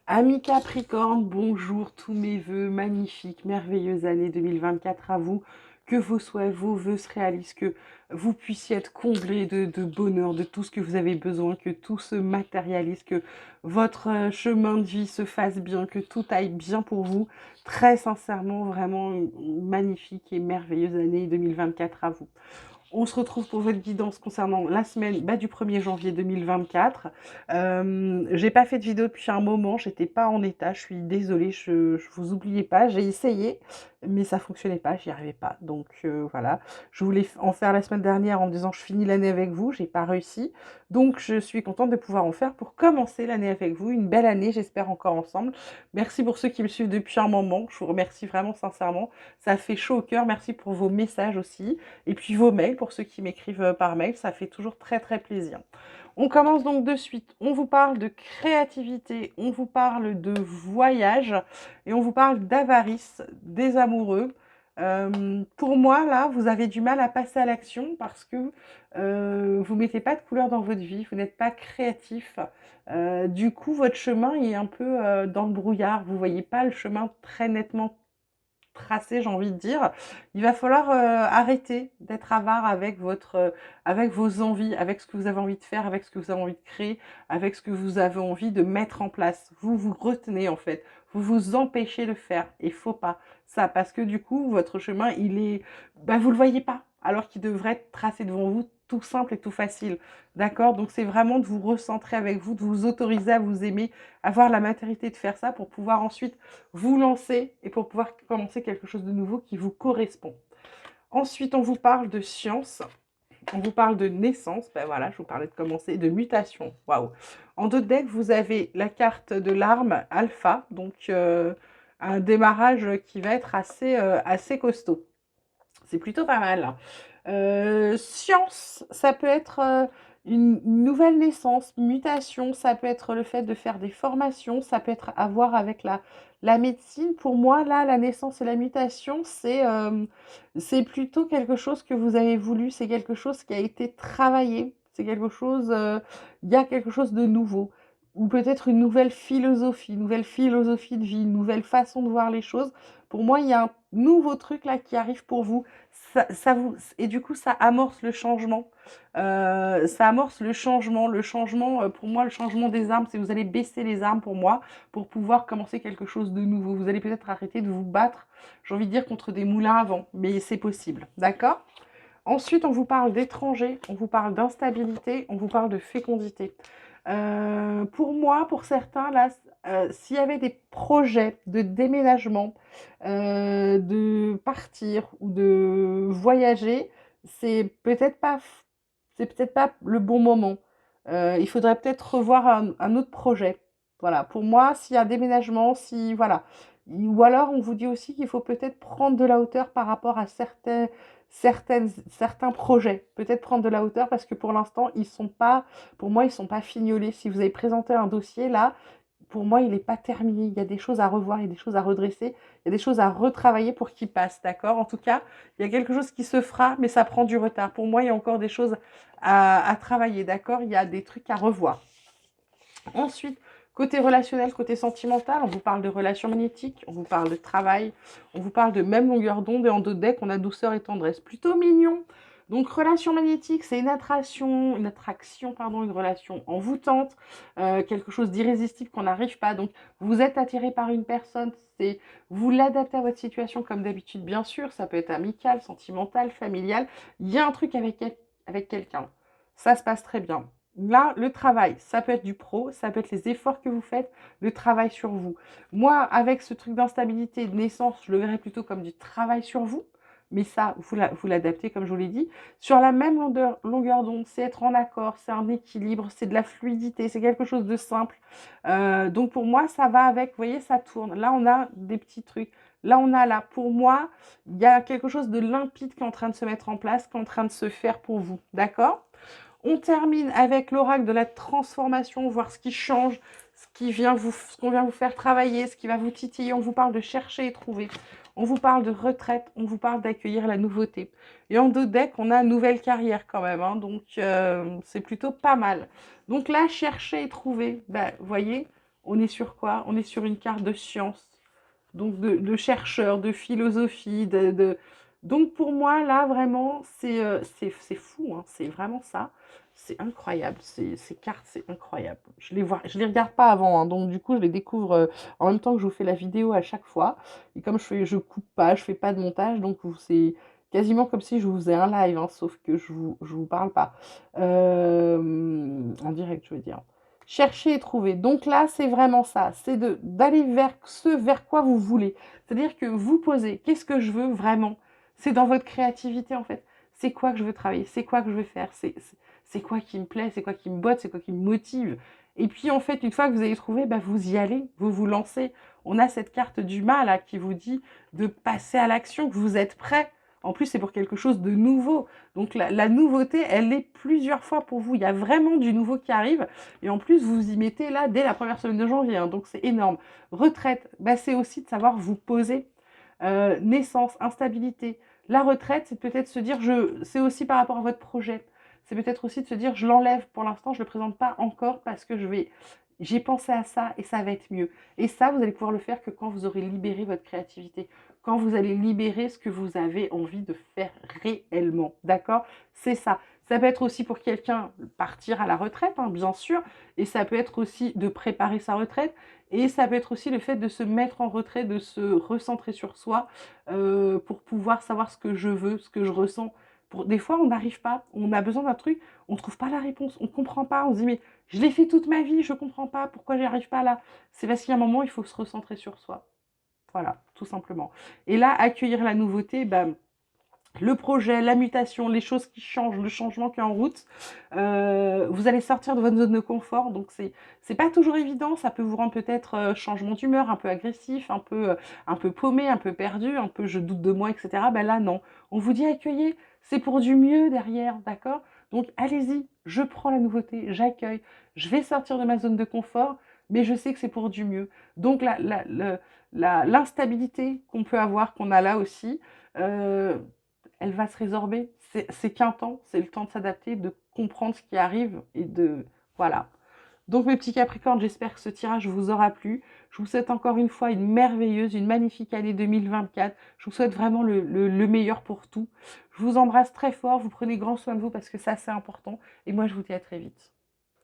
Amis Capricorne, bonjour, tous mes vœux, magnifique, merveilleuse année 2024 à vous. Que vos vœux se réalisent, que vous puissiez être comblés de bonheur, de tout ce que vous avez besoin, que tout se matérialise, que votre chemin de vie se fasse bien, que tout aille bien pour vous. Très sincèrement, vraiment une magnifique et merveilleuse année 2024 à vous. On se retrouve pour votre guidance concernant la semaine du 1er janvier 2024. J'ai pas fait de vidéo depuis un moment, j'étais pas en état, je suis désolée, je vous oubliais pas, j'ai essayé, mais ça fonctionnait pas, j'y arrivais pas. Donc voilà, je voulais en faire la semaine dernière en me disant je finis l'année avec vous, j'ai pas réussi. Donc je suis contente de pouvoir en faire pour commencer l'année avec vous, une belle année, j'espère encore ensemble. Merci pour ceux qui me suivent depuis un moment, je vous remercie vraiment sincèrement, ça fait chaud au cœur, merci pour vos messages aussi. Et puis vos mails, pour ceux qui m'écrivent par mail, ça fait toujours très très plaisir. On commence donc de suite. On vous parle de créativité, on vous parle de voyage et on vous parle d'avarice des amoureux. Pour moi, là, vous avez du mal à passer à l'action parce que vous mettez pas de couleur dans votre vie, vous n'êtes pas créatif. Du coup, votre chemin est un peu dans le brouillard. Vous voyez pas le chemin très nettement tracé, j'ai envie de dire. Il va falloir arrêter d'être avare avec avec vos envies, avec ce que vous avez envie de faire, avec ce que vous avez envie de créer, avec ce que vous avez envie de mettre en place. Vous vous retenez en fait, vous vous empêchez de faire. Et faut pas ça, parce que du coup, votre chemin, il est, vous le voyez pas, alors qu'il devrait être tracé devant vous, tout simple et tout facile. D'accord? Donc c'est vraiment de vous recentrer avec vous, de vous autoriser à vous aimer, avoir la maturité de faire ça pour pouvoir ensuite vous lancer et pour pouvoir commencer quelque chose de nouveau qui vous correspond. Ensuite, on vous parle de science, on vous parle de naissance, ben voilà, je vous parlais de commencer, de mutation, waouh. En deux decks, vous avez la carte de l'arme alpha, donc un démarrage qui va être assez costaud. C'est plutôt pas mal. Science, ça peut être une nouvelle naissance, mutation, ça peut être le fait de faire des formations, ça peut être à voir avec la médecine. Pour moi, là, la naissance et la mutation, c'est plutôt quelque chose que vous avez voulu, c'est quelque chose qui a été travaillé, c'est quelque chose, il y a quelque chose de nouveau. Ou peut-être une nouvelle philosophie de vie, une nouvelle façon de voir les choses. Pour moi, il y a un nouveau truc là qui arrive pour vous. Et du coup, ça amorce le changement. Ça amorce le changement. Le changement, pour moi, le changement des armes, c'est que vous allez baisser les armes pour moi, pour pouvoir commencer quelque chose de nouveau. Vous allez peut-être arrêter de vous battre, j'ai envie de dire, contre des moulins à vent, mais c'est possible. D'accord? Ensuite, on vous parle d'étrangers, on vous parle d'instabilité, on vous parle de fécondité. Pour moi, pour certains, là, s'il y avait des projets de déménagement, de partir ou de voyager, c'est peut-être pas le bon moment. Il faudrait peut-être revoir un autre projet. Voilà. Pour moi, s'il y a un déménagement, si voilà. Ou alors, on vous dit aussi qu'il faut peut-être prendre de la hauteur par rapport à certains projets. Peut-être prendre de la hauteur parce que pour l'instant, pour moi, ils sont pas fignolés. Si vous avez présenté un dossier là, pour moi, il n'est pas terminé. Il y a des choses à revoir, il y a des choses à redresser, il y a des choses à retravailler pour qu'il passe, d'accord? En tout cas, il y a quelque chose qui se fera, mais ça prend du retard. Pour moi, il y a encore des choses à travailler, d'accord? Il y a des trucs à revoir. Ensuite, côté relationnel, côté sentimental, on vous parle de relations magnétiques, on vous parle de travail, on vous parle de même longueur d'onde et en deux decks, on a douceur et tendresse. Plutôt mignon. Donc, relation magnétique, c'est une relation envoûtante, quelque chose d'irrésistible qu'on n'arrive pas. Donc, vous êtes attiré par une personne, vous l'adaptez à votre situation comme d'habitude, bien sûr. Ça peut être amical, sentimental, familial. Il y a un truc avec quelqu'un. Ça se passe très bien. Là, le travail, ça peut être du pro, ça peut être les efforts que vous faites, le travail sur vous. Moi, avec ce truc d'instabilité de naissance, je le verrais plutôt comme du travail sur vous, mais ça, vous l'adaptez comme je vous l'ai dit. Sur la même longueur d'onde, c'est être en accord, c'est un équilibre, c'est de la fluidité, c'est quelque chose de simple. Donc pour moi, ça va avec, vous voyez, ça tourne. Là, on a des petits trucs. Là, on a là, pour moi, il y a quelque chose de limpide qui est en train de se mettre en place, qui est en train de se faire pour vous. D'accord? On termine avec l'oracle de la transformation, voir ce qui change, ce qu'on vient vous faire travailler, ce qui va vous titiller. On vous parle de chercher et trouver. On vous parle de retraite, on vous parle d'accueillir la nouveauté. Et en deux decks, on a nouvelle carrière quand même, donc c'est plutôt pas mal. Donc là, chercher et trouver, vous voyez, On est sur quoi? On est sur une carte de science, donc de chercheurs, de philosophie, donc pour moi, là, vraiment, c'est fou, hein, c'est vraiment ça. C'est incroyable, ces cartes, c'est incroyable. Je les regarde pas avant, hein, donc du coup, je les découvre en même temps que je vous fais la vidéo à chaque fois. Et comme je coupe pas, je fais pas de montage, donc c'est quasiment comme si je vous faisais un live, hein, sauf que je vous parle pas. En direct, je veux dire. Chercher et trouver. Donc là, c'est vraiment ça. C'est d'aller vers ce vers quoi vous voulez. C'est-à-dire que vous posez, qu'est-ce que je veux vraiment? C'est dans votre créativité, en fait. C'est quoi que je veux travailler? C'est quoi que je veux faire? C'est quoi qui me plaît? C'est quoi qui me botte? C'est quoi qui me motive? Et puis, en fait, une fois que vous avez trouvé, bah, vous y allez, vous vous lancez. On a cette carte du mal là, qui vous dit de passer à l'action, que vous êtes prêt. En plus, c'est pour quelque chose de nouveau. Donc, la nouveauté, elle est plusieurs fois pour vous. Il y a vraiment du nouveau qui arrive. Et en plus, vous y mettez là dès la première semaine de janvier. Hein, donc, c'est énorme. Retraite, bah, c'est aussi de savoir vous poser. Naissance, instabilité. La retraite, c'est peut-être se dire, c'est aussi par rapport à votre projet. C'est peut-être aussi de se dire, je l'enlève pour l'instant, je ne le présente pas encore parce que j'ai pensé à ça et ça va être mieux. Et ça, vous allez pouvoir le faire que quand vous aurez libéré votre créativité, quand vous allez libérer ce que vous avez envie de faire réellement. D'accord? C'est ça. Ça peut être aussi pour quelqu'un partir à la retraite, hein, bien sûr, et ça peut être aussi de préparer sa retraite, et ça peut être aussi le fait de se mettre en retrait, de se recentrer sur soi pour pouvoir savoir ce que je veux, ce que je ressens. Des fois, on n'arrive pas, on a besoin d'un truc, on ne trouve pas la réponse, on ne comprend pas, on se dit mais je l'ai fait toute ma vie, je ne comprends pas, pourquoi j'y arrive pas là? C'est parce qu'il y a un moment, il faut se recentrer sur soi. Voilà, tout simplement. Et là, accueillir la nouveauté, bah, le projet, la mutation, les choses qui changent, le changement qui est en route, vous allez sortir de votre zone de confort. Donc, c'est pas toujours évident. Ça peut vous rendre peut-être changement d'humeur, un peu agressif, un peu paumé, un peu perdu, un peu je doute de moi, etc. Ben là, non. On vous dit accueillez, c'est pour du mieux derrière, d'accord? Donc, allez-y, je prends la nouveauté, j'accueille, je vais sortir de ma zone de confort, mais je sais que c'est pour du mieux. Donc, l'instabilité qu'on peut avoir, qu'on a là aussi, euh, elle va se résorber. C'est qu'un temps, c'est le temps de s'adapter, de comprendre ce qui arrive et de... Voilà. Donc mes petits Capricornes, j'espère que ce tirage vous aura plu. Je vous souhaite encore une fois une merveilleuse, une magnifique année 2024. Je vous souhaite vraiment le meilleur pour tout. Je vous embrasse très fort, vous prenez grand soin de vous parce que ça c'est important. Et moi je vous dis à très vite.